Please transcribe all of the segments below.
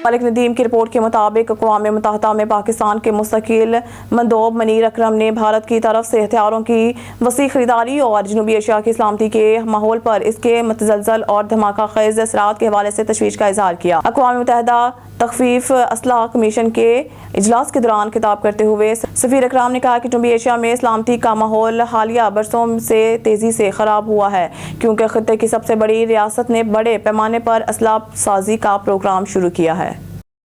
ملک ندیم کی رپورٹ کے مطابق اقوام متحدہ میں پاکستان کے مستقل مندوب منیر اکرم نے بھارت کی طرف سے ہتھیاروں کی وسیع خریداری اور جنوبی ایشیا کی سلامتی کے ماحول پر اس کے متزلزل اور دھماکہ خیز اثرات کے حوالے سے تشویش کا اظہار کیا۔ اقوام متحدہ تخفیف اسلحہ کمیشن کے اجلاس کے دوران خطاب کرتے ہوئے سفیر اکرم نے کہا کہ جنوبی ایشیا میں سلامتی کا ماحول حالیہ برسوں سے تیزی سے خراب ہوا ہے، کیونکہ خطے کی سب سے بڑی ریاست نے بڑے پیمانے پر اسلحہ سازی کا پروگرام شروع کیا ہے۔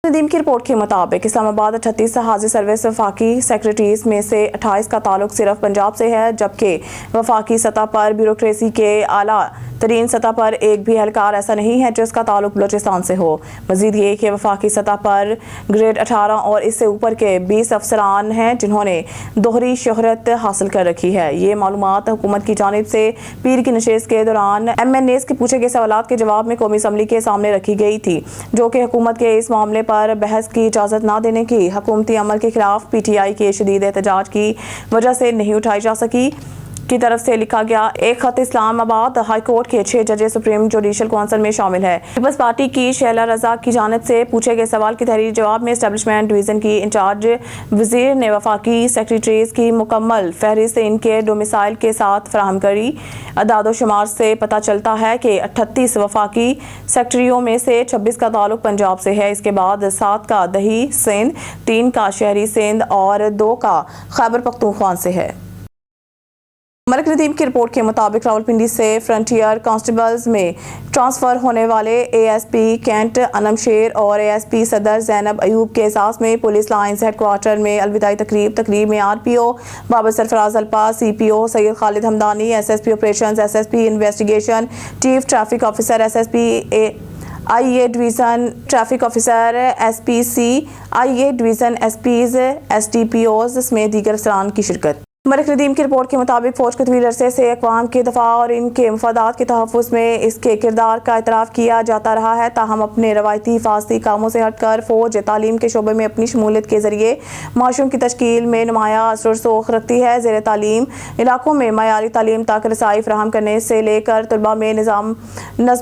ندیم کی رپورٹ کے مطابق اسلام آباد 38 حاضر سروس وفاقی سیکرٹریز میں سے 28 کا تعلق صرف پنجاب سے ہے، جبکہ وفاقی سطح پر بیوروکریسی کے اعلیٰ ترین سطح پر ایک بھی اہلکار ایسا نہیں ہے جس کا تعلق بلوچستان سے ہو۔ مزید یہ کہ وفاقی سطح پر گریڈ 18 اور اس سے اوپر کے 20 افسران ہیں جنہوں نے دوہری شہرت حاصل کر رکھی ہے۔ یہ معلومات حکومت کی جانب سے پیر کی نشست کے دوران MNAs کے پوچھے گئے سوالات کے جواب میں قومی اسمبلی کے سامنے رکھی گئی تھی، جو کہ حکومت کے اس معاملے پر بحث کی اجازت نہ دینے کی حکومتی عمل کے خلاف PTI کے شدید احتجاج کی وجہ سے نہیں اٹھائی جا سکی کی طرف سے لکھا گیا ایک خط اسلام آباد ہائی کورٹ کے 6 ججز سپریم جوڈیشل کونسل میں شامل ہے۔ پیپلز پارٹی کی شیلا رضا کی جانب سے پوچھے گئے سوال کے تحریری جواب میں اسٹیبلشمنٹ ڈویژن کی انچارج وزیر نے وفاقی سیکرٹریز کی مکمل فہرست ان کے ڈومیسائل کے ساتھ فراہم کری۔ اعداد و شمار سے پتہ چلتا ہے کہ 38 وفاقی سیکرٹریوں میں سے 26 کا تعلق پنجاب سے ہے، اس کے بعد 7 کا دہی سندھ، 3 کا شہری سندھ اور 2 کا خیبر پختونخوا سے ہے۔ ملک ندیم کی رپورٹ کے مطابق راولپنڈی سے فرنٹیئر کانسٹیبلز میں ٹرانسفر ہونے والے ASP کینٹ انم شیر اور ASP صدر زینب ایوب کے اعزاز میں پولیس لائنز ہیڈ کوارٹر میں الوداعی تقریب میں RPO Babar Sarfraz Alpa, CPO Syed Khalid Hamdani, SSP operations, SSP investigation, chief traffic officer SSP IA division traffic officer SPC IA division SPs SDPOs سمیت دیگر افسران کی شرکت۔ ملک ندیم کی رپورٹ کے مطابق فوج کے طویل عرصے سے اقوام کے دفاع اور ان کے مفادات کے تحفظ میں اس کے کردار کا اعتراف کیا جاتا رہا ہے، تاہم اپنے روایتی حفاظتی کاموں سے ہٹ کر فوج تعلیم کے شعبے میں اپنی شمولیت کے ذریعے معاشروں کی تشکیل میں نمایاں اثر و رسوخ رکھتی ہے۔ زیر تعلیم علاقوں میں معیاری تعلیم تک رسائی فراہم کرنے سے لے کر طلباء میں نظم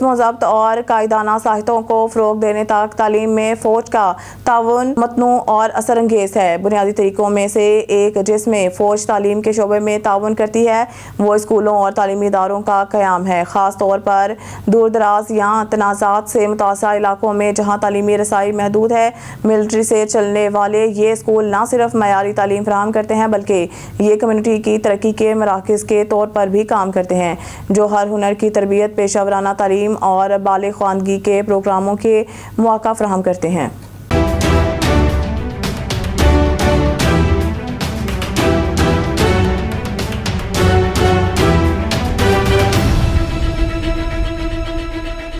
و ضبط اور قائدانہ صلاحیتوں کو فروغ دینے تک تعلیم میں فوج کا تعاون متنوع اور اثر انگیز ہے۔ بنیادی طریقوں میں سے ایک جس میں فوج تعلیم کے شعبے میں تعاون کرتی ہے وہ اسکولوں اور تعلیمی اداروں کا قیام ہے، خاص طور پر دور دراز یا تنازعات سے متاثرہ علاقوں میں جہاں تعلیمی رسائی محدود ہے۔ ملٹری سے چلنے والے یہ اسکول نہ صرف معیاری تعلیم فراہم کرتے ہیں بلکہ یہ کمیونٹی کی ترقی کے مراکز کے طور پر بھی کام کرتے ہیں، جو ہر ہنر کی تربیت، پیشہ ورانہ تعلیم اور بالغ خواندگی کے پروگراموں کے مواقع فراہم کرتے ہیں۔